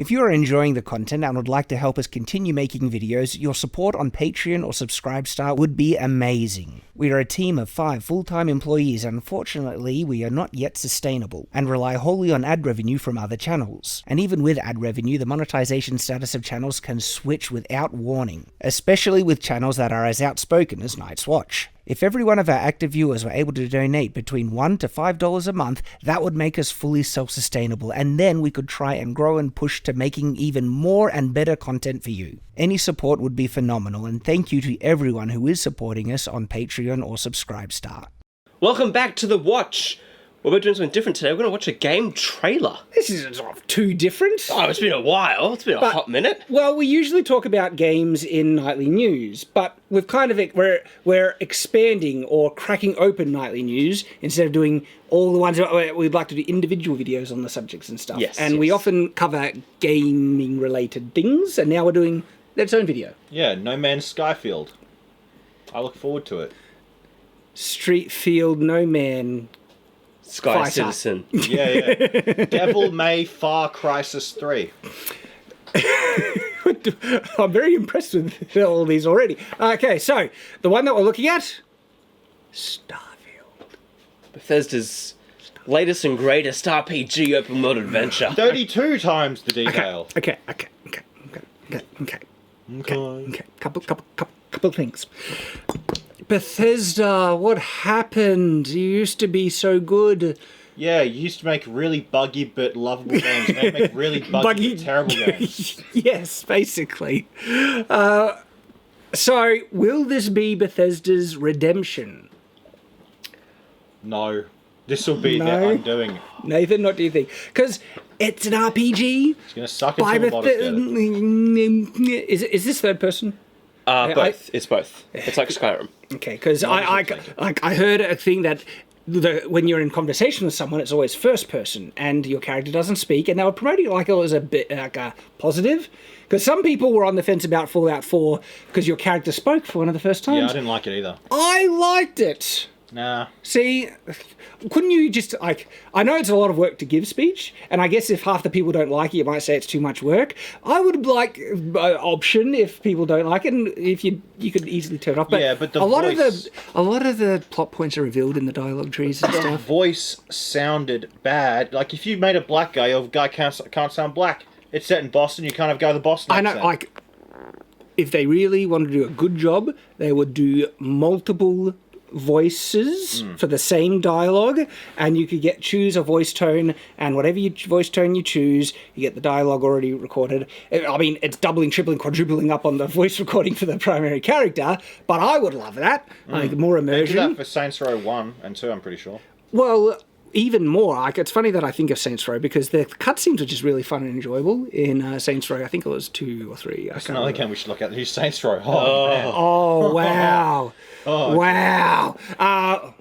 If you are enjoying the content and would like to help us continue making videos, your support on Patreon or Subscribestar would be amazing. We are a team of 5 full-time employees and unfortunately we are not yet sustainable and rely wholly on ad revenue from other channels. And even with ad revenue, the monetization status of channels can switch without warning, especially with channels that are as outspoken as Night's Watch. If every one of our active viewers were able to donate between $1 to $5 a month, that would make us fully self-sustainable, and then we could try and grow and push to making even more and better content for you. Any support would be phenomenal, and thank you to everyone who is supporting us on Patreon or Subscribestar. Welcome back to The Watch. Well, we're doing something different today. We're going to watch a game trailer. This isn't sort of too different. Oh, it's been a while. It's been a hot minute. Well, we usually talk about games in Nightly News, but we've kind of we're expanding or cracking open Nightly News instead of doing all the ones that we'd like to do individual videos on the subjects and stuff. Yes, and we often cover gaming-related things, and now we're doing its own video. Yeah, No Man's Skyfield. I look forward to it. Street Field, No Man... Sky Fighter. Citizen. Yeah. Devil May Far Crisis 3. I'm very impressed with all these already. Okay, so the one that we're looking at, Starfield. Bethesda's latest and greatest RPG open world adventure. 32 times the detail. Okay. Couple things. Bethesda, what happened? You used to be so good. Yeah, you used to make really buggy but lovable games. Now you make really buggy but terrible games. Yes, basically. So, will this be Bethesda's redemption? No. This will be their undoing. Nathan, what do you think? Because it's an RPG. It's going to suck until the bottom's dead. Is this third person? Both. It's both. It's like Skyrim. Okay, because I heard a thing that when you're in conversation with someone, it's always first person, and your character doesn't speak, and they were promoting it like it was a bit like a positive. Because some people were on the fence about Fallout 4 because your character spoke for one of the first times. Yeah, I didn't like it either. I liked it. Nah. See, couldn't you just, I know it's a lot of work to give speech, and I guess if half the people don't like it, you might say it's too much work. I would like an option if people don't like it, and if you could easily turn it off. But yeah, but a lot of the plot points are revealed in the dialogue trees and the stuff. voice sounded bad. Like, if you made a black guy, your guy can't sound black. It's set in Boston, you can't have go the Boston accent. I know, if they really wanted to do a good job, they would do multiple voices for the same dialogue, and you could choose a voice tone, and whatever voice tone you choose, you get the dialogue already recorded. I mean, it's doubling, tripling, quadrupling up on the voice recording for the primary character, but I would love that. Like, more immersion. They did that for Saints Row 1 and 2, I'm pretty sure. Well, even more. It's funny that I think of Saints Row because the cutscenes are just really fun and enjoyable in Saints Row. I think it was 2 or 3. That's another game we should look at. Who's Saints Row? Oh, wow. Oh, wow.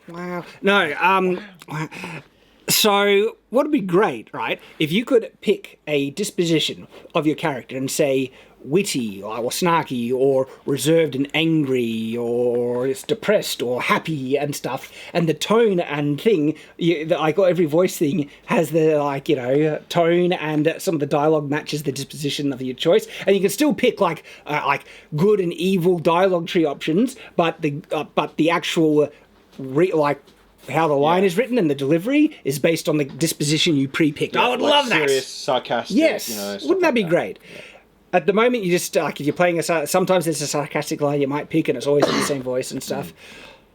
Wow. No, so what would be great, right, if you could pick a disposition of your character and say witty or snarky or reserved and angry or it's depressed or happy and stuff, and the tone and thing, every voice thing has the tone, and some of the dialogue matches the disposition of your choice, and you can still pick like good and evil dialogue tree options, but the actual how the line is written and the delivery is based on the disposition you pre-picked. I would love that. Serious, sarcastic. Yes, wouldn't that be great? Yeah. At the moment, you just, if you're playing sometimes there's a sarcastic line you might pick and it's always in the same voice and stuff.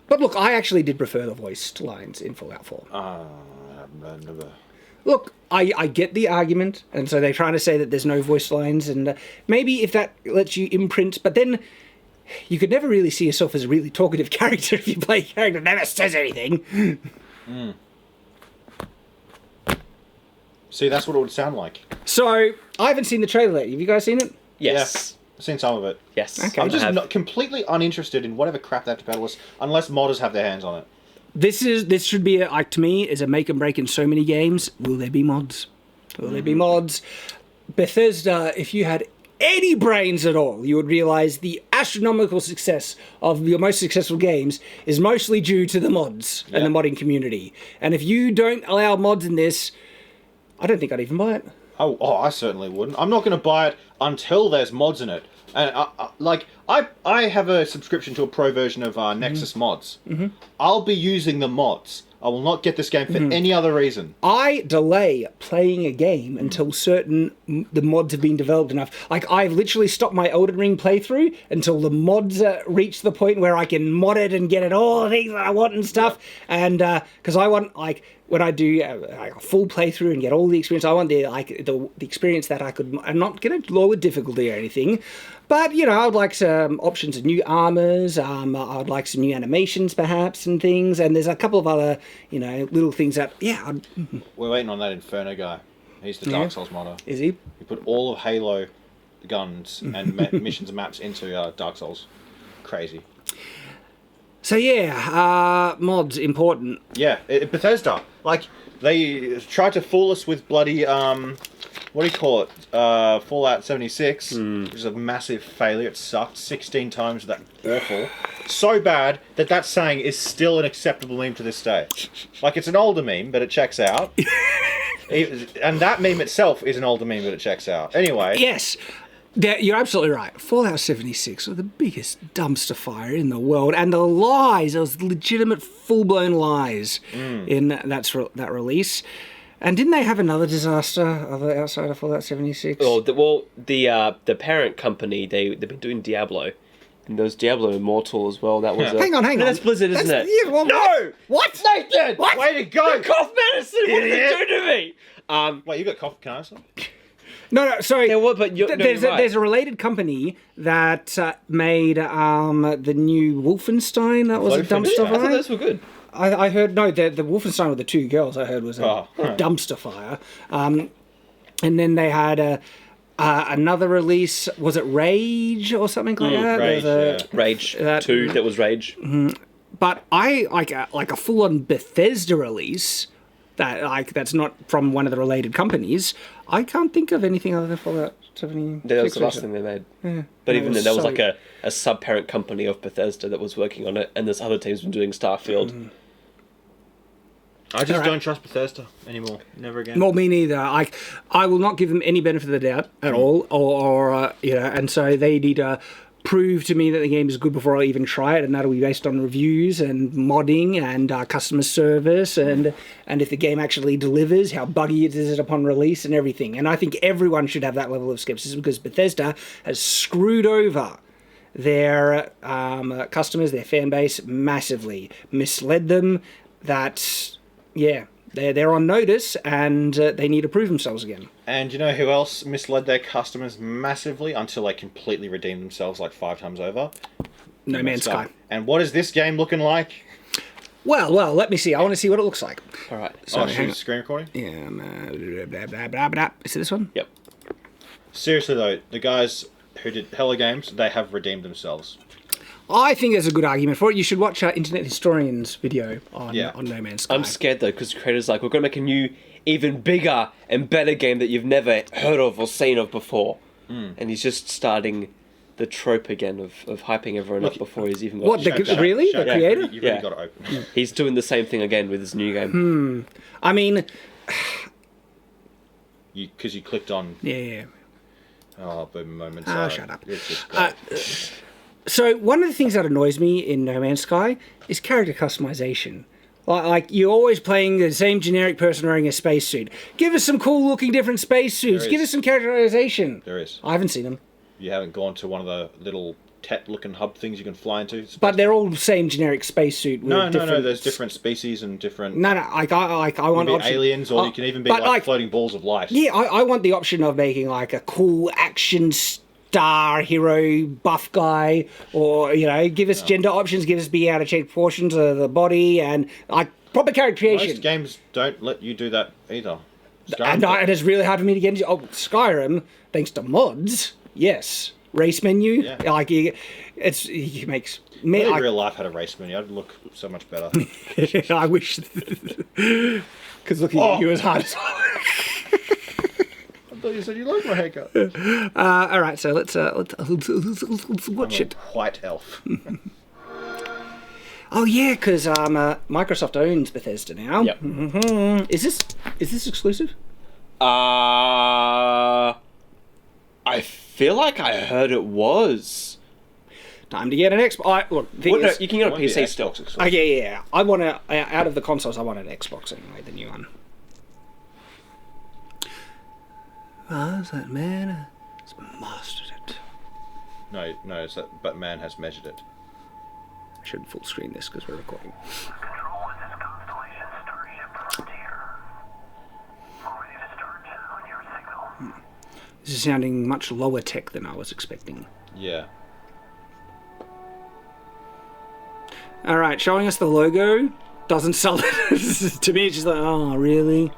But look, I actually did prefer the voiced lines in Fallout 4. Never. Look, I get the argument, and so they're trying to say that there's no voice lines, and maybe if that lets you imprint, but then you could never really see yourself as a really talkative character if you play a character that never says anything. See, that's what it would sound like. So, I haven't seen the trailer yet. Have you guys seen it? Yes. Yeah, I've seen some of it. Yes. Okay. I'm just not completely uninterested in whatever crap they have to peddle us, unless modders have their hands on it. This should be, to me, is a make and break in so many games. Will there be mods? Will there be mods? Bethesda, if you had any brains at all, you would realize the astronomical success of your most successful games is mostly due to the mods and the modding community. And if you don't allow mods in this, I don't think I'd even buy it. Oh, I certainly wouldn't. I'm not going to buy it until there's mods in it. And I have a subscription to a pro version of Nexus mods. Mm-hmm. I'll be using the mods. I will not get this game for any other reason. I delay playing a game until the mods have been developed enough. Like, I've literally stopped my Elden Ring playthrough until the mods reach the point where I can mod it and get it all the things that I want and stuff. And because I want, like, when I do a full playthrough and get all the experience, I want the experience that I could. I'm not going to lower difficulty or anything, but I would like some options of new armors. I would like some new animations, perhaps, and things. And there's a couple of other, little things that We're waiting on that Inferno guy. He's the Dark Souls modder. Is he? He put all of Halo guns and missions and maps into Dark Souls. Crazy. So mods important. Yeah, Bethesda. Like, they tried to fool us with bloody, what do you call it? Fallout 76, which is a massive failure. It sucked 16 times. That awful. So bad that saying is still an acceptable meme to this day. Like, it's an older meme, but it checks out. And that meme itself is an older meme, but it checks out. Anyway. Yes. You're absolutely right. Fallout 76 was the biggest dumpster fire in the world, and the lies, those legitimate, full-blown lies in that release. And didn't they have another disaster outside of Fallout 76? Oh, the parent company, they've been doing Diablo. And those Diablo Immortal as well. That was Hang on. No, that's Blizzard, isn't it? Yeah, well, No! What? Nathan! What? Way to go! The cough medicine! What did it do to me? Wait, you got cough? Can I have some? No, sorry. Yeah, what, but you're right. There's a related company that made the new Wolfenstein. That was a dumpster I thought fire. those were good. I heard the Wolfenstein with the two girls. I heard was a dumpster fire. And then they had another release. Was it Rage or something like that? Rage, Rage 2. That was Rage. But I like a full on Bethesda release. That's not from one of the related companies. I can't think of anything other than Fallout 76. That was the last thing they made. Yeah. But even then, there was like a sub-parent company of Bethesda that was working on it, and there's other teams been doing Starfield. I just don't trust Bethesda anymore. Never again. Well, me neither. I will not give them any benefit of the doubt at all, or and so they need to prove to me that the game is good before I even try it, and that'll be based on reviews and modding and customer service and if the game actually delivers, how buggy it is upon release and everything. And I think everyone should have that level of skepticism because Bethesda has screwed over their customers, their fan base massively, misled them. They're on notice and they need to prove themselves again. And you know who else misled their customers massively until they completely redeemed themselves like 5 times over? No Man's Sky. And what is this game looking like? Well, let me see. I want to see what it looks like. All right. Screen recording? Yeah. Blah, blah. Is it this one? Yep. Seriously though, the guys who did Hello Games, they have redeemed themselves. I think there's a good argument for it. You should watch Internet Historian's video on No Man's Sky. I'm scared though, because the creator's like, we're going to make a new, even bigger and better game that you've never heard of or seen of before. And he's just starting the trope again of hyping everyone up before he's even got... What, really? The creator? You've really got to open it. He's doing the same thing again with his new game. I mean... Because you clicked on... Yeah. Oh, boom moments. Shut up. It's just great. So one of the things that annoys me in No Man's Sky is character customization. Like you're always playing the same generic person wearing a spacesuit. Give us some cool looking different spacesuits. Give us some characterization. There is. I haven't seen them. You haven't gone to one of the little looking hub things you can fly into? But they're all the same generic spacesuit. No. There's different species and different... No. I want option. aliens, or you can even be like floating balls of light. Yeah, I want the option of making like a cool action star hero buff guy, or give us gender options, give us being able to change proportions of the body, and like proper character creation. Most games don't let you do that either. And it is really hard for me to get into. Skyrim, thanks to mods, yes. Race menu, like he makes me. If real life had a race menu, I'd look so much better. I wish, because looking at you is hard as hell. I thought you said you liked my haircut. All right, so let's watch it. White elf. Oh yeah, because Microsoft owns Bethesda now. Yep. Mm-hmm. Is this exclusive? I feel like I heard it was. Time to get an Xbox. Look, Well, no, you can get a Might be PC still. Xbox exclusive. Oh, yeah. I want to, out of the consoles, I want an Xbox anyway, the new one. That man has mastered it. No, it's that, but man has measured it. I should full screen this because we're recording. Control, this is Constellation Starship Frontier. We're ready to start on your signal. This is sounding much lower tech than I was expecting. Yeah. All right, showing us the logo doesn't sell it. To me, it's just like, oh, really?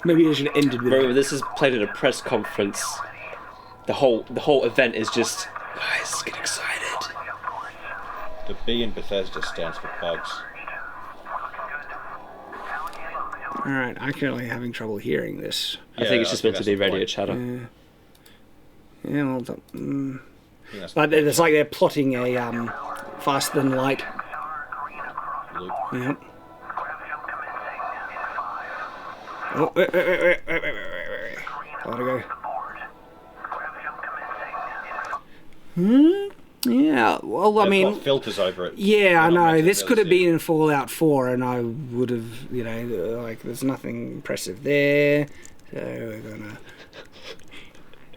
Maybe I should have ended with Remember, this is played at a press conference. The whole event is just, guys, get excited. The B in Bethesda stands for bugs. All right, I'm currently having trouble hearing this. I think it's just meant to be radio chatter. Yeah, well, That's but it's like they're plotting a faster than light. loop. Yep. Oh, wait. I want to go. Yeah, well, I They've mean, got filters over it. yeah, I They're not know. meant to This really could have see it. been in Fallout 4, and I would have, like, there's nothing impressive there. So we're gonna.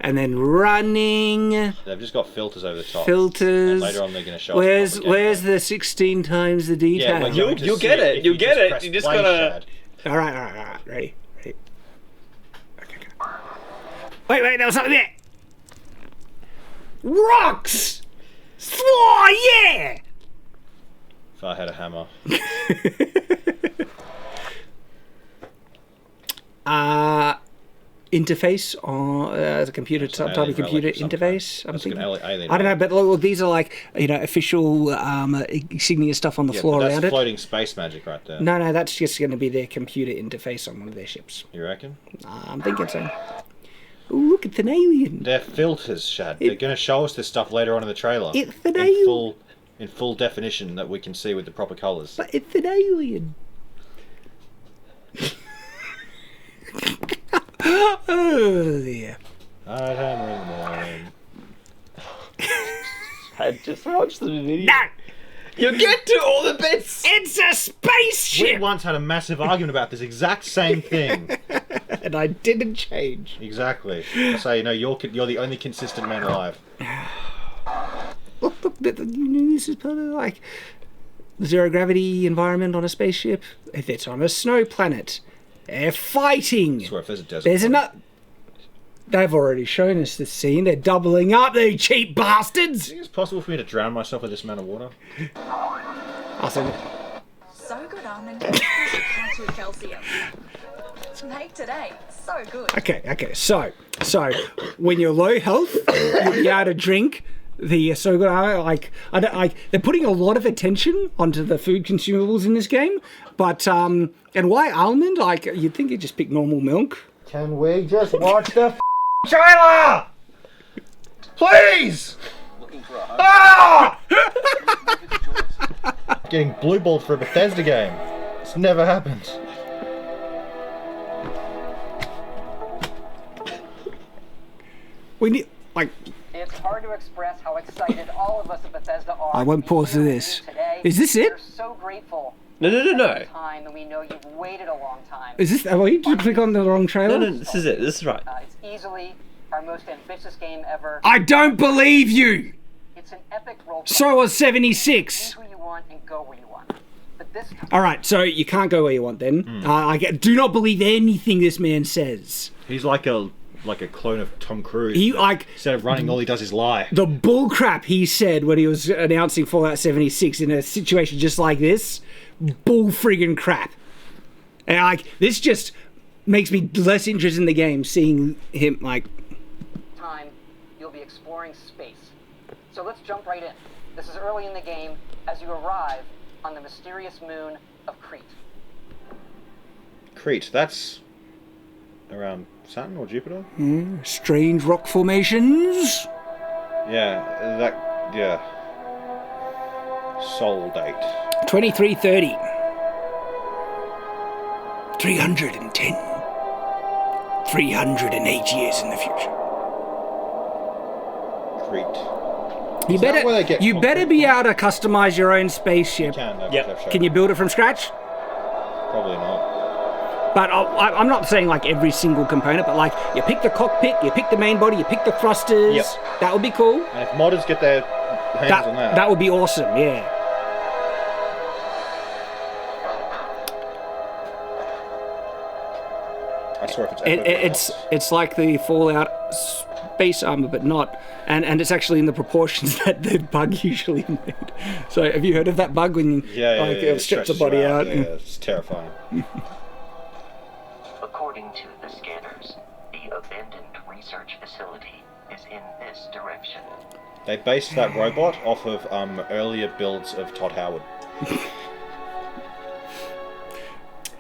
And then running They've just got filters over the top. filters. And later on, they're going to show Where's us. proper gameplay. the 16 times the detail? Yeah, we're going to You'll see get it, if you'll you get it, press you just play, gotta- Shad. All right. Ready. Okay. Wait, there was something there. Rocks. Oh, yeah. If I had a hammer. Interface or the computer type of alien computer relic of some interface. kind. I'm That's like thinking. an alien I don't know, relic. but look, these are like official insignia stuff on the Yeah, floor but around that's it. floating space magic right there. No, that's just going to be their computer interface on one of their ships. You reckon? I'm thinking so. Ooh, look, it's an alien. They're filters, Shad. They're going to show us this stuff later on in the trailer. It's an alien. In full definition that we can see with the proper colours. But it's an alien. Oh dear. I'd hammer in the morning. I just watched the video. No! You get to all the bits! It's a We spaceship! once had a massive argument about this exact same thing. And I didn't change. Exactly. I say, you're the only consistent man alive. Look, this is part of like zero gravity environment on a spaceship. If it's on a snow planet, they're fighting. I swear, if there's a desert. There's enough. They've already shown us this scene. They're doubling up, they cheap bastards. Do you think it's possible for me to drown myself with this amount of water? Awesome. So good, almond. Council calcium. Made today. So good. Okay. So when you're low health, you'll be able to drink the so good. They're putting a lot of attention onto the food consumables in this game, but and why almond? Like you'd think you'd just pick normal milk. Can we just watch the trailer? Please! Ah! Getting blueballed for a Bethesda game. It's never happened. We need like. It's hard to express how excited all of us at Bethesda are. I won't to be pause here for with this. you today. Is this it? We're so grateful. No. Time, and we know you've waited a long time. Is this? Oh, you did click on the wrong trailer. No, this is it. This is right. It's easily our most ambitious game ever. I don't believe you. It's an epic role. So was 76. Who you want and go where you want. But this time, All right, so you can't go where you want then. Do not believe anything this man says. He's like a clone of Tom Cruise. He like Instead of running, all he does is lie. the bull crap he said when he was announcing Fallout 76 in a situation just like this. Bull friggin' crap. And like this just makes me less interested in the game seeing him like. time, you'll be exploring space. So let's jump right in. This is early in the game as you arrive on the mysterious moon of Crete. Crete, that's around Saturn or Jupiter? Strange rock formations. Yeah. Soul date. 2330. 310. 308 years in the future. Crete. You Is that better, where they get you better be able to customize your own spaceship. Yep. Can you build it from scratch? Probably not. But I'm not saying like every single component, but like you pick the cockpit, you pick the main body, you pick the thrusters. Yep. That would be cool. And if modders get their hands on that. That would be awesome, yeah. I swear if it's It's like the Fallout space armor, but not. And it's actually in the proportions that the bug usually made. So have you heard of that bug when you it strips the stretches body out? out? Yeah, it's terrifying. According to the scanners, the abandoned research facility is in this direction. They based that robot off of earlier builds of Todd Howard.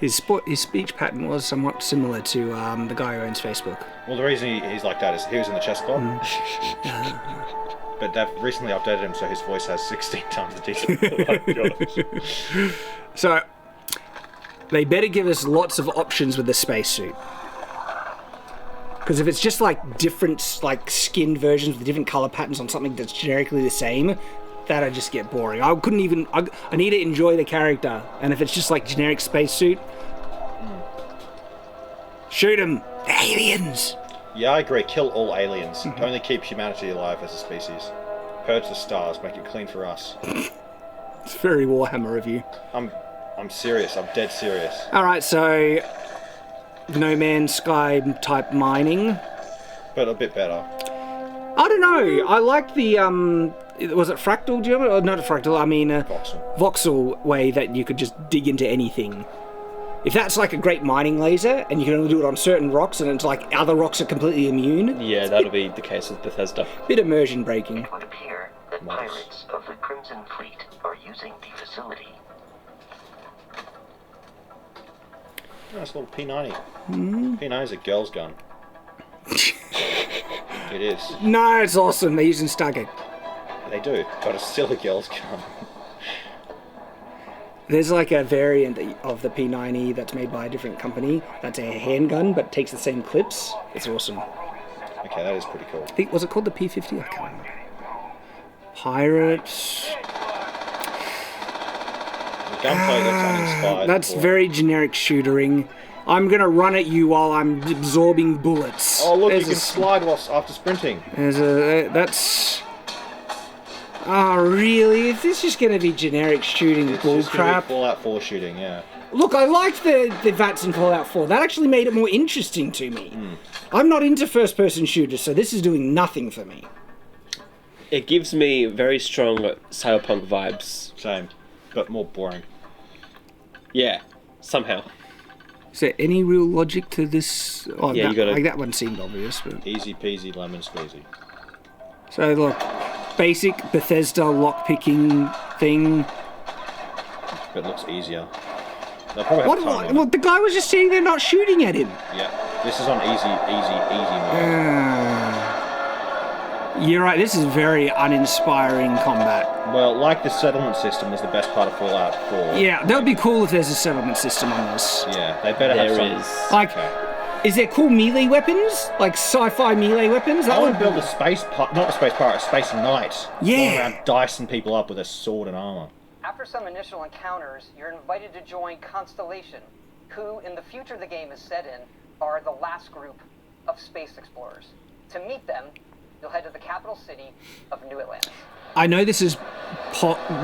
His speech pattern was somewhat similar to the guy who owns Facebook. Well, the reason he's like that is he was in the chess club. But they've recently updated him so his voice has 16 times the detail. So they better give us lots of options with the spacesuit. Because if it's just like different like skinned versions with different color patterns on something that's generically the same, that'd just get boring. I couldn't even. I need to enjoy the character, and if it's just like generic spacesuit, shoot them, aliens. Yeah, I agree. Kill all aliens. Only keep humanity alive as a species. Purge the stars. Make it clean for us. It's very Warhammer of you. I'm serious. I'm dead serious. All right, so No Man's Sky type mining. But a bit better. I don't know. I like the was it fractal? Do you remember? Or not fractal. I mean voxel way that you could just dig into anything. If that's like a great mining laser and you can only do it on certain rocks and it's like other rocks are completely immune. Yeah, that'll be the case with Bethesda. Bit immersion breaking. It would appear that pirates of the Crimson Fleet are using the facility. Nice little P90. P90 is a girl's gun. It is. No, it's awesome. They're using Stargate. They do, but it's still a girl's gun. There's like a variant of the P90 that's made by a different company. That's a handgun, but takes the same clips. It's awesome. Okay, that is pretty cool. I think, was it called the P50? I can't remember. Pirates. The gunplay looks uninspired. That's very generic shootering. I'm gonna run at you while I'm absorbing bullets. Oh look, you can slide whilst after sprinting. That's. Oh really? Is this just gonna be generic shooting bullcrap? Fallout 4 shooting, yeah. Look, I liked the VATS in Fallout 4. That actually made it more interesting to me. I'm not into first-person shooters, so this is doing nothing for me. It gives me very strong cyberpunk vibes. Same, but more boring. Yeah, somehow. Is there any real logic to this? Oh, Yeah, you gotta- like that one seemed obvious, but Easy peasy lemon squeezy. so look, basic Bethesda lockpicking thing. But it looks easier. They'll probably have time on it. Well, the guy was just sitting there not shooting at him. Yeah, this is on easy mode. You're right. This is very uninspiring combat. Well, like the settlement system was the best part of Fallout 4. Yeah, that would be cool if there's a settlement system on this. Yeah, they better have There some. is. Like, Okay. is there cool melee weapons? Like sci-fi melee weapons? I That want would to build a space not a space pirate, a space knight. Yeah. Going around dicing people up with a sword and armor. After some initial encounters, you're invited to join Constellation, who, in the future the game is set in, are the last group of space explorers. To meet them, you'll head to the capital city of New Atlantis. I know this is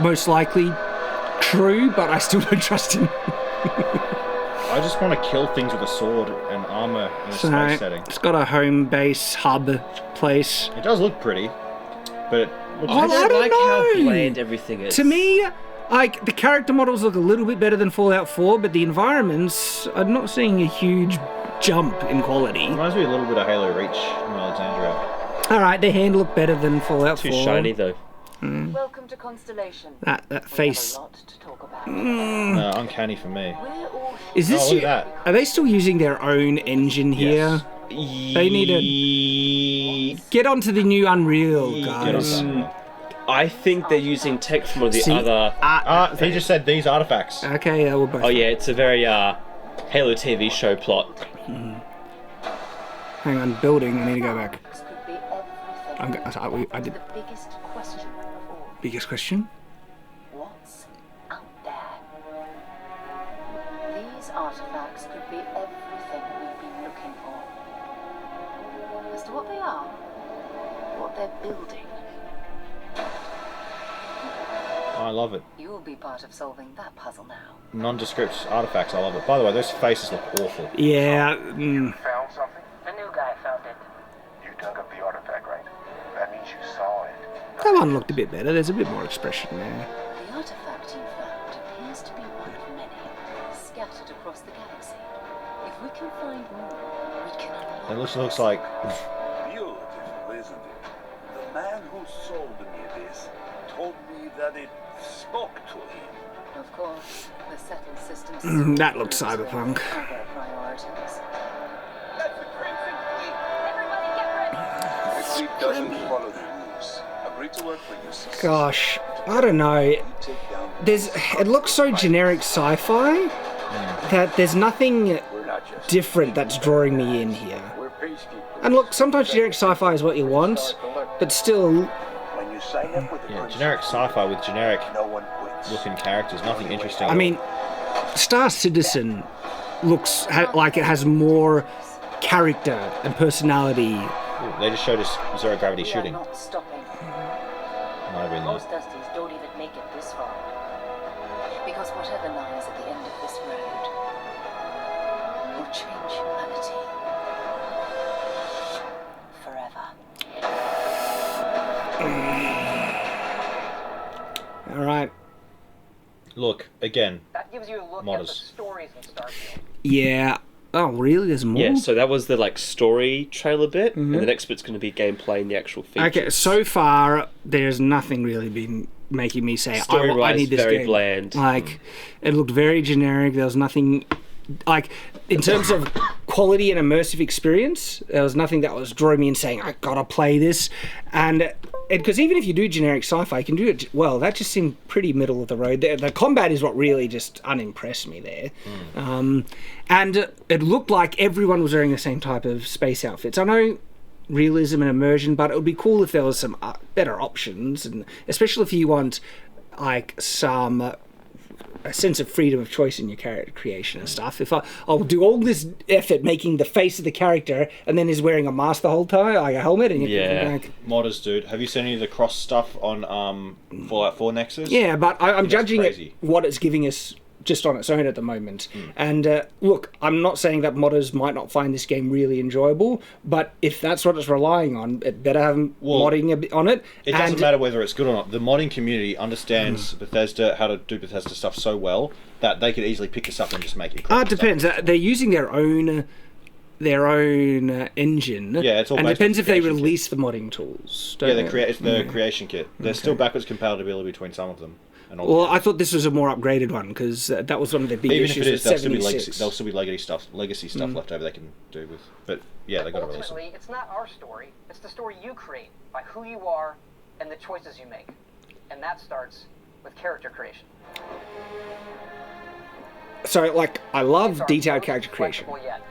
most likely true, but I still don't trust him. I just want to kill things with a sword and armor in a space setting. It's got a home base hub place. It does look pretty, but it looks Well, I don't like know. how bland everything is. To me, like the character models look a little bit better than Fallout 4, but the environments, I'm not seeing a huge jump in quality. reminds me a little bit of Halo Reach in Alexandria. Alright, their hand look better than Fallout 4. Too shiny though. Welcome to Constellation. That We face. have a lot to talk about. No, uncanny for me. We're all Is this Oh, look at that. Are they still using their own engine here? They need to. Get onto the new Unreal, Get on guys. something. I think they're using tech from one of the See? other. He just said these artifacts. Okay, yeah, we'll both. Oh yeah, it's a very Halo TV show plot. Hang on, building. I need to go back. This could be everything. I did. The biggest question of all. Biggest question? What's out there? These artifacts could be everything we've been looking for. As to what they are, what they're building, I love it. you'll be part of solving that puzzle now. Nondescript artifacts, I love it. By the way, those faces look awful. Yeah. Found something? The new guy found it. You dug up the artifact, right? That means you saw it. That one looked a bit better. There's a bit more expression there. The artifact you found appears to be one of many, scattered across the galaxy. If we can find more, we can unlock. It looks like Beautiful, isn't it? The man who sold me this told me that it spoke to him. Of course, the settled systems. That looks cyberpunk. Other priorities. That's the Crimson Fleet! Everybody get ready! The fleet doesn't follow the rules. Agree to work for you, sister. Gosh, I don't know. You take down It looks so generic sci-fi that there's nothing We're not just different that's drawing me in here. we're peacekeepers. And look, sometimes generic sci-fi is what you want, but still, When you sign up with the yeah, Crimson generic sci-fi with generic Fleet, no one quits. looking characters. Nothing interesting. I mean, Star Citizen looks like it has more character and personality. Ooh, they just showed us zero gravity We are shooting. not stopping. Might have been that. Most Dusties don't even make it this far. Because whatever lies at the end of this road will change humanity. Forever. All right. Look, again, That gives you a look at the Modest. stories in Starfield. Yeah. Oh, really? There's more? Yeah, so that was the like story trailer bit, and the next bit's going to be gameplay and the actual features. Okay, so far, there's nothing really been making me say, I Story-wise, need this very game. bland. Like, it looked very generic. There was nothing... Like, in terms of quality and immersive experience, there was nothing that was drawing me and saying, I gotta play this. And because even if you do generic sci-fi, you can do it well. That just seemed pretty middle of the road. The combat is what really just unimpressed me there. And it looked like everyone was wearing the same type of space outfits. I know realism and immersion, but it would be cool if there was some better options, and especially if you want like some a sense of freedom of choice in your character creation and stuff. If I'll do all this effort making the face of the character and then he's wearing a mask the whole time, like a helmet, and modders, dude. Have you seen any of the cross stuff on Fallout 4 Nexus? Yeah, but I'm That's judging crazy. it what it's giving us just on its own at the moment. And look, I'm not saying that modders might not find this game really enjoyable, but if that's what it's relying on, it better have modding a bit on it. It doesn't matter whether it's good or not. The modding community understands Bethesda, how to do Bethesda stuff so well that they could easily pick this up and just make it. It depends. They're using their own engine. Yeah, it's all and it based depends on if they creation release the modding tools. Yeah, it's the creation kit. There's still backwards compatibility between some of them. And all Well, I thought this was a more upgraded one because that was one of the big even if issues it with is, there'll still be 76. there'll still be legacy stuff left over they can do with. But yeah, they got to release it. Ultimately, it's not our story. It's the story you create by who you are and the choices you make. And that starts with character creation. So, like, I love It's our detailed most character creation. flexible yet.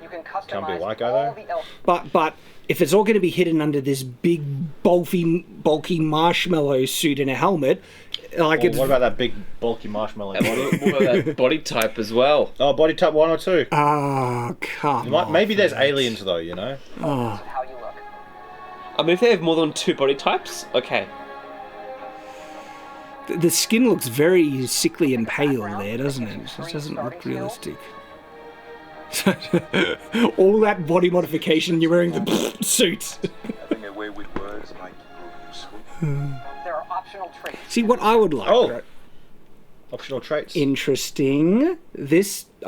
You can Can't be a customize white guy, all though? the elements. But if it's all going to be hidden under this big, bulky marshmallow suit and a helmet, like it's... What about that big bulky marshmallow? And what about that body type as well? Oh, body type 1 or 2. Oh, come on. Maybe there's aliens though, you know. Oh. How you look. I mean, if they have more than 2 body types, okay. The skin looks very sickly and pale there, doesn't it? It just doesn't look realistic. All that body modification, you're wearing the suits. Having a way with words might prove useful. There are optional traits. See, what I would like... Oh. right? Optional traits. Interesting. That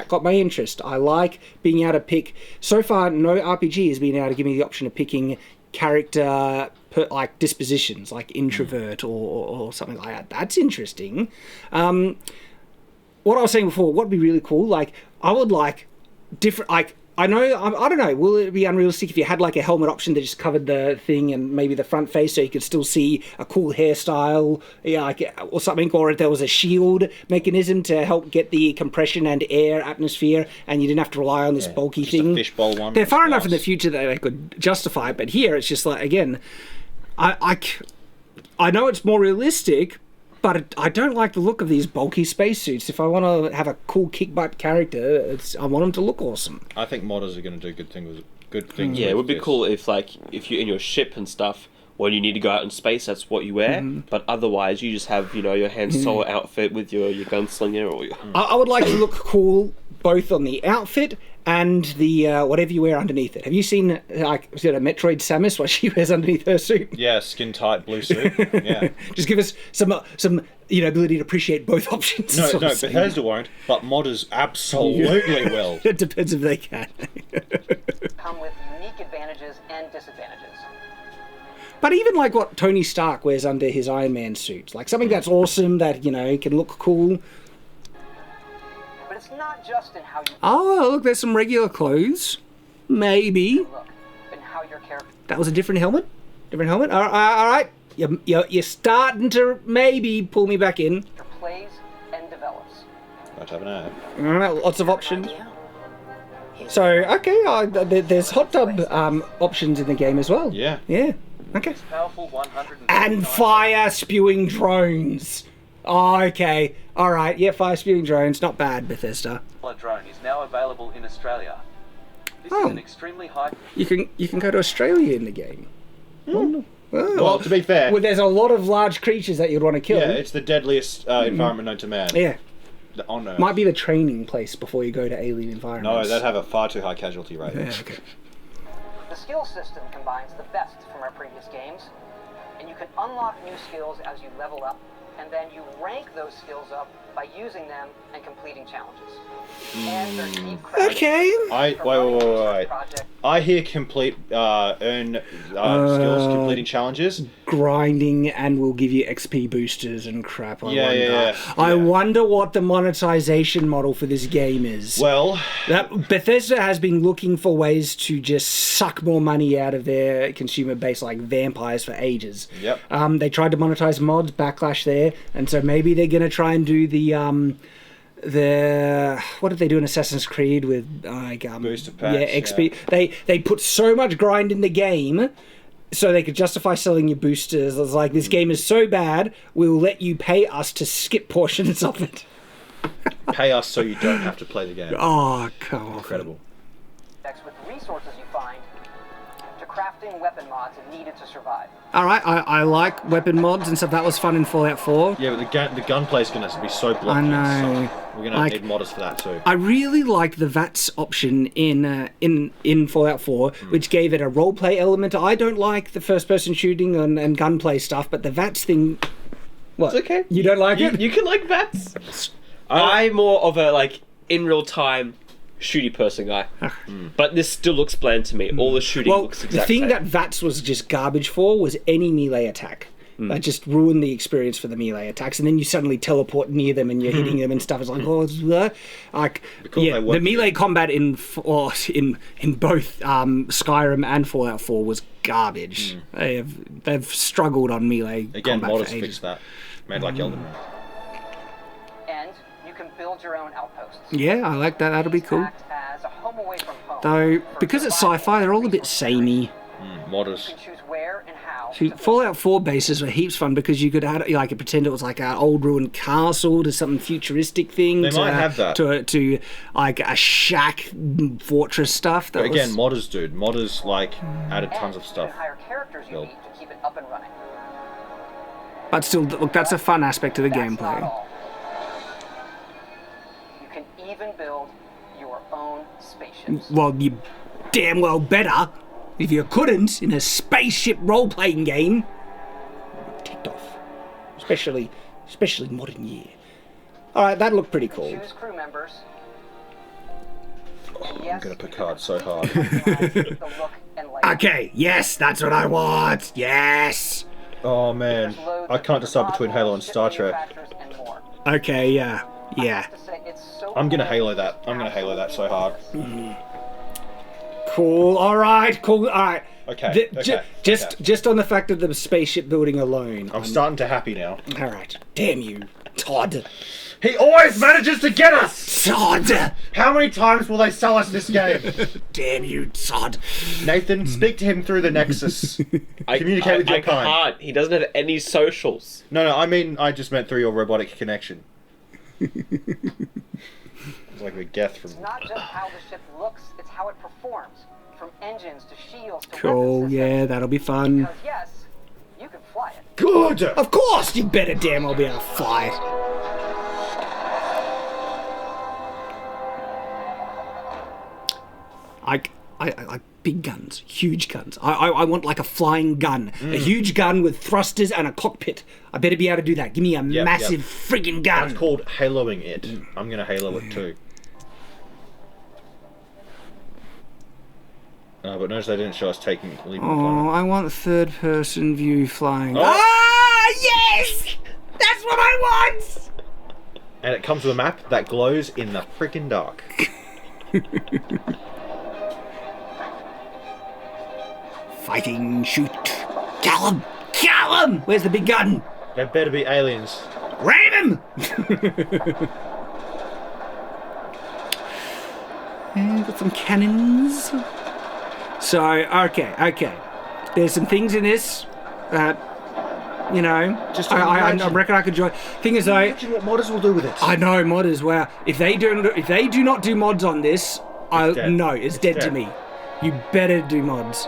got my interest. I like being able to pick. So far, no RPG has been able to give me the option of picking character like dispositions, like introvert or something like that. That's interesting. What I was saying before, what would be really cool, like I would like different, like I know, I don't know, will it be unrealistic if you had like a helmet option that just covered the thing and maybe the front face so you could still see a cool hairstyle, or something, or if there was a shield mechanism to help get the compression and air atmosphere and you didn't have to rely on this bulky just thing. a fishbowl one. They're far enough in the future that they could justify it, but here it's just like, again, I know it's more realistic, but I don't like the look of these bulky spacesuits. If I want to have a cool kick-butt character, I want them to look awesome. I think modders are going to do good things. Yeah, with it would be this. cool if you're in your ship and stuff, when you need to go out in space, that's what you wear. But otherwise, you just have, your Han Solo outfit with your gunslinger or your... I would like to look cool both on the outfit and the whatever you wear underneath it. Have you seen was it a Metroid Samus, what she wears underneath her suit? Yeah, skin tight blue suit. Yeah. Just give us some ability to appreciate both options. No, sort of thing. Bethesda won't, but modders absolutely will. It depends if they can. Come with unique advantages and disadvantages. But even like what Tony Stark wears under his Iron Man suit, like something that's awesome that can look cool. But it's not just in how you Oh, look, there's some regular clothes. Maybe look, and how your character that was a different helmet. All right. You're starting to maybe pull me back in. plays and develops. Let's have an ad. All right, lots of options. So okay, there's hot tub options in the game as well. Yeah. Yeah. Okay. Powerful 100 And fire spewing drones. Oh, okay. All right. Yeah, fire spewing drones. Not bad, Bethesda. drone is now available in Australia. This Oh. is an extremely high... You can go to Australia in the game. Oh. Well, to be fair, Well, there's a lot of large creatures that you'd want to kill. yeah, it's the deadliest environment known to man. Yeah. On Earth. Might be the training place before you go to alien environments. No, they'd have a far too high casualty rate. Yeah, okay. The skill system combines the best from our previous games, and you can unlock new skills as you level up, and then you rank those skills up by using them and completing challenges. And there's deep credit Okay. Wait. project. I hear complete earn skills completing challenges. Grinding and will give you XP boosters and crap. Yeah. I wonder what the monetization model for this game is. Well, That Bethesda has been looking for ways to just suck more money out of their consumer base like vampires for ages. Yep. They tried to monetize mods, backlash there, and so maybe they're gonna try and do the what did they do in Assassin's Creed with Booster packs, yeah, XP. They put so much grind in the game so they could justify selling you boosters. It's like, this game is so bad, we'll let you pay us to skip portions of it. pay us so you don't have to play the game. Oh, come on. Incredible. With resources you find to crafting weapon mods needed to survive. All right, I like weapon mods and stuff. That was fun in Fallout 4. Yeah, but the gunplay is going to be so blocky. I know. And stuff. We're going to Like- need modders for that too. I really like the VATS option in Fallout 4, which gave it a roleplay element. I don't like the first-person shooting and gunplay stuff, but the VATS thing... What? It's okay. You don't like it? You can like VATS. I'm more of a, in real time shooty person guy. But this still looks bland to me. All the shooting Well, looks the exactly thing that VATS was just garbage for was any melee attack. That just ruined the experience for the melee attacks, and then you suddenly teleport near them and you're hitting them and stuff. It's like, the melee combat in both Skyrim and Fallout 4 was garbage. They've struggled on melee Again, combat modders for ages. fixed that. Made like Elden Ring. And you can build your own outposts. Yeah, I like that. That'll be These cool. act as a home away from home Though, for because it's survival sci-fi, they're all a bit resource samey. Modders. You can choose where and how. See, to build. Fallout 4 bases were heaps fun because you could pretend it was like an old ruined castle to something futuristic thing. They might have that. To like a shack fortress stuff. But again, modders, dude. Modders, added tons of You stuff. can hire characters you Build. need to keep it up and running. but still, look, that's a fun aspect of the That's not gameplay. all. You can even build your own spaceships. Well, you damn well better. If you couldn't, in a spaceship role-playing game, ticked off. Especially modern year. Alright, that looked pretty cool. Choose crew members. I'm Yes, going to Picard so hard. the look and layout. Okay, yes, that's what I want. Yes. Oh man, There's loads I of can't decide between modules, Halo and ship Star Trek. manufacturers, and more. Okay, yeah. I have to say, it's so I'm gonna cool. Halo that. I'm gonna Halo that so hard. Cool. All right. Cool. All right. Okay. Just on the fact of the spaceship building alone. I'm starting to happy now. All right. Damn you, Todd. He always manages to get us! Todd. How many times will they sell us this game? Damn you, Todd. Nathan, speak to him through the Nexus. Communicate with your kind. I can't. He doesn't have any socials. No, I just meant through your robotic connection. It's like a Geth from... It's not just how the ship looks, it's how it performs. From engines to shields to Cool. weapon Yeah, systems. that'll be fun. Because yes, you can fly it. Good! Of course, you better damn well be able to fly it. I like big guns, huge guns. I want like a flying gun, a huge gun with thrusters and a cockpit. I better be able to do that. Give me a massive friggin' gun. That's called haloing it. I'm gonna halo it too. But notice they didn't show us leaving the planet. I want third-person view flying. Ah, yes! That's what I want! And it comes with a map that glows in the freaking dark. Fighting, shoot. Kill him! Where's the big gun? There better be aliens. Ram him! Got some cannons. So, okay. There's some things in this that, you know, Just I imagine. reckon I could join. Thing is, though, Imagine what modders will do with it. I know modders. Wow, if they do not do mods on this, it's dead to me. You better do mods.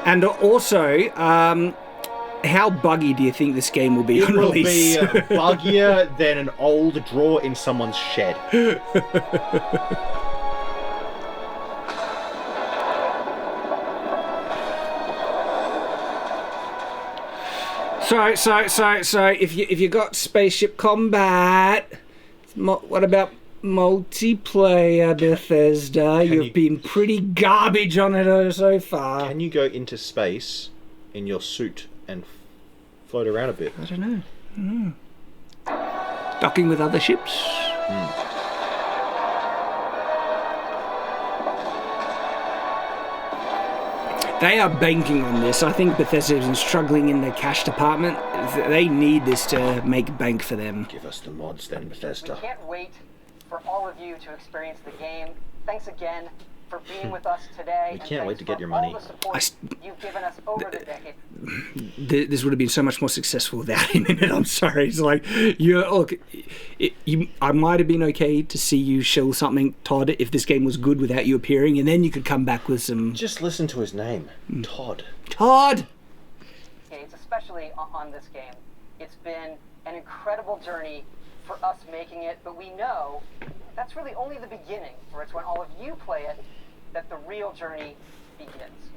And also, how buggy do you think this game will be on It will release? be buggier than an old drawer in someone's shed. So if you got spaceship combat, what about multiplayer, Bethesda? You've been pretty garbage on it so far. Can you go into space in your suit and float around a bit? I don't know. Docking with other ships. They are banking on this. I think Bethesda has been struggling in the cash department. They need this to make bank for them. Give us the mods then, We Bethesda. can't wait for all of you to experience the game. Thanks again for being with us today. We and can't wait thanks to get for your all money. the support you've given us over the decade. This would have been so much more successful without him in it. I'm sorry. It's like, I might have been okay to see you shill something, Todd, if this game was good without you appearing, and then you could come back with some... Just listen to his name. Todd. Todd! It's especially on this game. It's been an incredible journey for us making it, but we know that's really only the beginning, for it's when all of you play it that the real journey begins.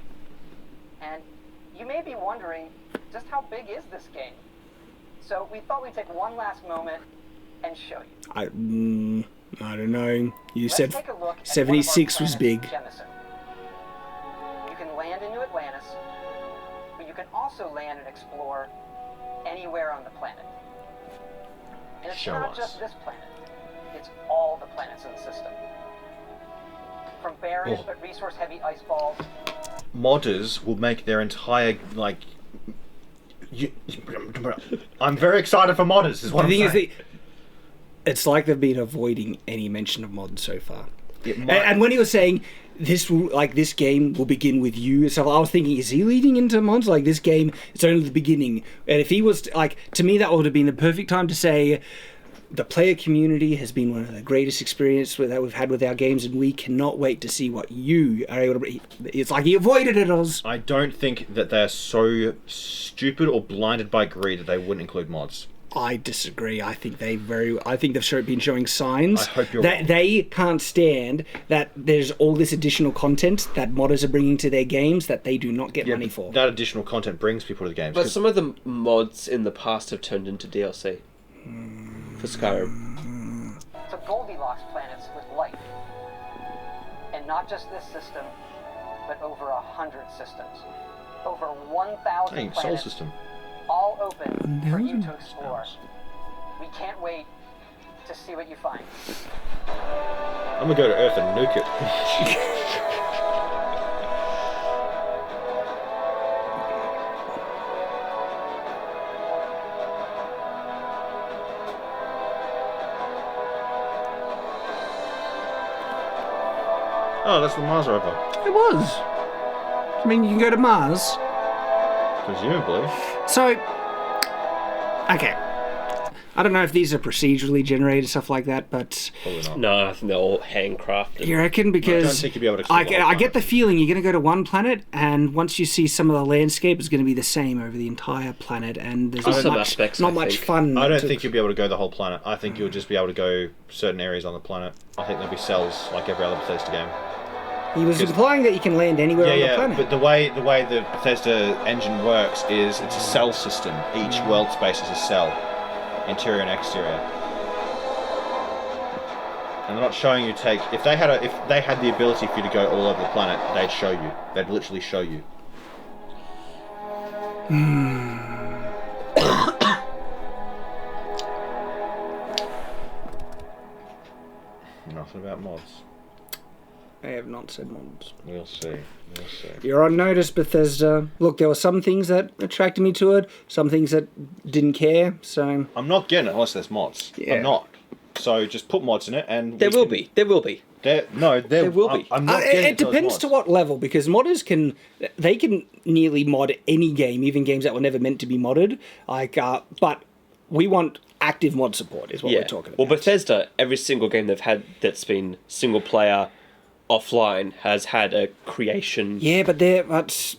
And you may be wondering, just how big is this game? So we thought we'd take one last moment and show you. I don't know. You Let's said take a look at 76 was big. Jemison. You can land into Atlantis, but you can also land and explore anywhere on the planet. And it's Show not us. just this planet, it's all the planets in the system. From barren but resource-heavy ice balls. Modders will make their entire, I'm very excited for modders, is what I'm saying. It's like they've been avoiding any mention of mods so far. It might- And when he was saying this game will begin with you and stuff, I was thinking, is he leading into mods? Like, this game, it's only the beginning. And if he was to me, that would have been the perfect time to say, the player community has been one of the greatest experiences that we've had with our games, and we cannot wait to see what you are able to bring. It's like he avoided it, Oz. I don't think that they're so stupid or blinded by greed that they wouldn't include mods. I disagree. I think they've been showing signs I hope you're that wrong. they can't stand that there's all this additional content that modders are bringing to their games that they do not get money for. That additional content brings people to the games. But 'cause some of the mods in the past have turned into DLC for Skyrim. To Goldilocks planets with life. And not just this system, but over 100 systems. Over 1,000 Dang, planets. Soul System. All open for you to explore. We can't wait to see what you find. I'm gonna go to Earth and nuke it. Oh, that's the Mars rover. It was. I mean, you can go to Mars. Presumably. So, okay. I don't know if these are procedurally generated, stuff like that, but Probably not. No, I think they're all handcrafted. you reckon? Because I don't think you'll be able to explore the whole I get planet. the feeling you're going to go to one planet, and once you see some of the landscape, it's going to be the same over the entire planet, and there's Some not much, aspects, not I much think. fun. I don't think you'll be able to go the whole planet. I think you'll just be able to go certain areas on the planet. I think there'll be cells like every other Bethesda game. He was implying that you can land anywhere on the Yeah, planet. but the way the Bethesda engine works is it's a cell system. Each world space is a cell, interior and exterior. And they're not showing you take. If they had the ability for you to go all over the planet, they'd show you. They'd literally show you. Nothing about mods. I have not said mods. We'll see. We'll see. You're on notice, Bethesda. Look, there were some things that attracted me to it, some things that didn't care, so... I'm not getting it unless there's mods. Yeah. I'm not. So just put mods in it, and There will be. There will be. There will be. I'm not getting it depends to what level, because modders can nearly mod any game, even games that were never meant to be modded. But we want active mod support, is what we're talking about. Well, Bethesda, every single game they've had that's been single player offline has had a creation Yeah, but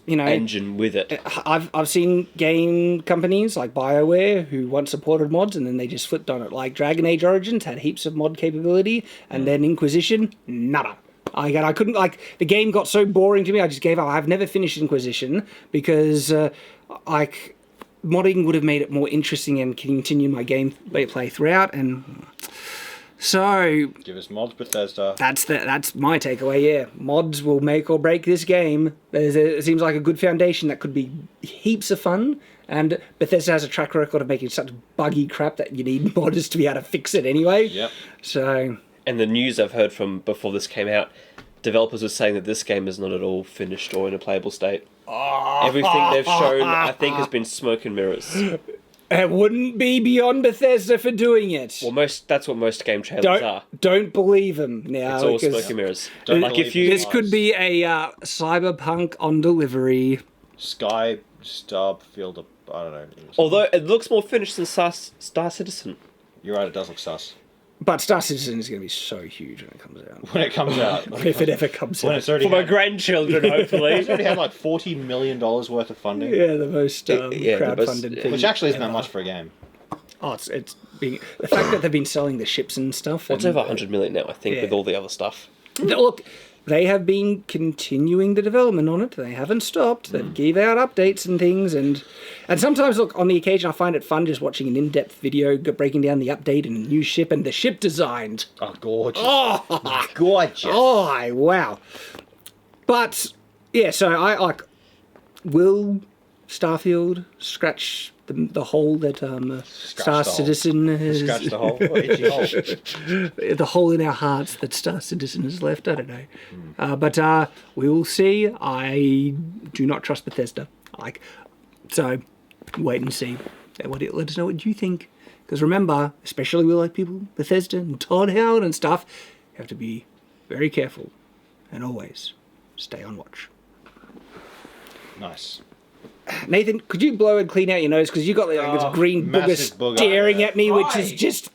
engine with it. I've seen game companies like BioWare who once supported mods and then they just flipped on it. Like Dragon Age Origins had heaps of mod capability, and then Inquisition, nada. I couldn't, the game got so boring to me, I just gave up. I've never finished Inquisition because modding would have made it more interesting and continue my gameplay throughout, and so Give us mods, Bethesda. that's my takeaway. Yeah, mods will make or break this game. It seems like a good foundation that could be heaps of fun, and Bethesda has a track record of making such buggy crap that you need modders to be able to fix it anyway. Yep. So, And the news I've heard from before this came out, developers are saying that this game is not at all finished or in a playable state. Everything they've shown, I think, has been smoke and mirrors. it wouldn't be beyond Bethesda for doing it. Well, that's what most game trailers are. Don't believe them now. It's all because smoke and mirrors. Don't Like believe if you, this could be a cyberpunk on delivery. Starfield, I don't know. although it looks more finished than Star Citizen. You're right, it does look sus. But Star Citizen is going to be so huge when it comes out. When it comes out. If it ever comes When out. it's already For my had, grandchildren, hopefully. it's already had like $40 million worth of funding. Yeah, the most the most- crowdfunded thing. Which actually isn't that ever. much for a game. Oh, it's being the fact that they've been selling the ships and stuff. It's and, over 100 million now, I think, Yeah. with all the other stuff. Look, they have been continuing the development on it. They haven't stopped. They give out updates and things, and sometimes, look, on the occasion, I find it fun just watching an in-depth video breaking down the update and a new ship and the ship designed. Oh, gorgeous. Oh, Gorgeous. oh, wow! But yeah, so I will Starfield scratch the hole that Star the hole. Citizen has. Scratch the hole. Oh, itchy hole. The hole in our hearts that Star Citizen has left. I don't know. But we will see. I do not trust Bethesda. So wait and see. Let us know what you think. Because remember, especially with people, Bethesda and Todd Howard and stuff, you have to be very careful and always stay on watch. Nice. Nathan, could you blow and clean out your nose? Because you got this green booger massive booger. staring at me, which is just...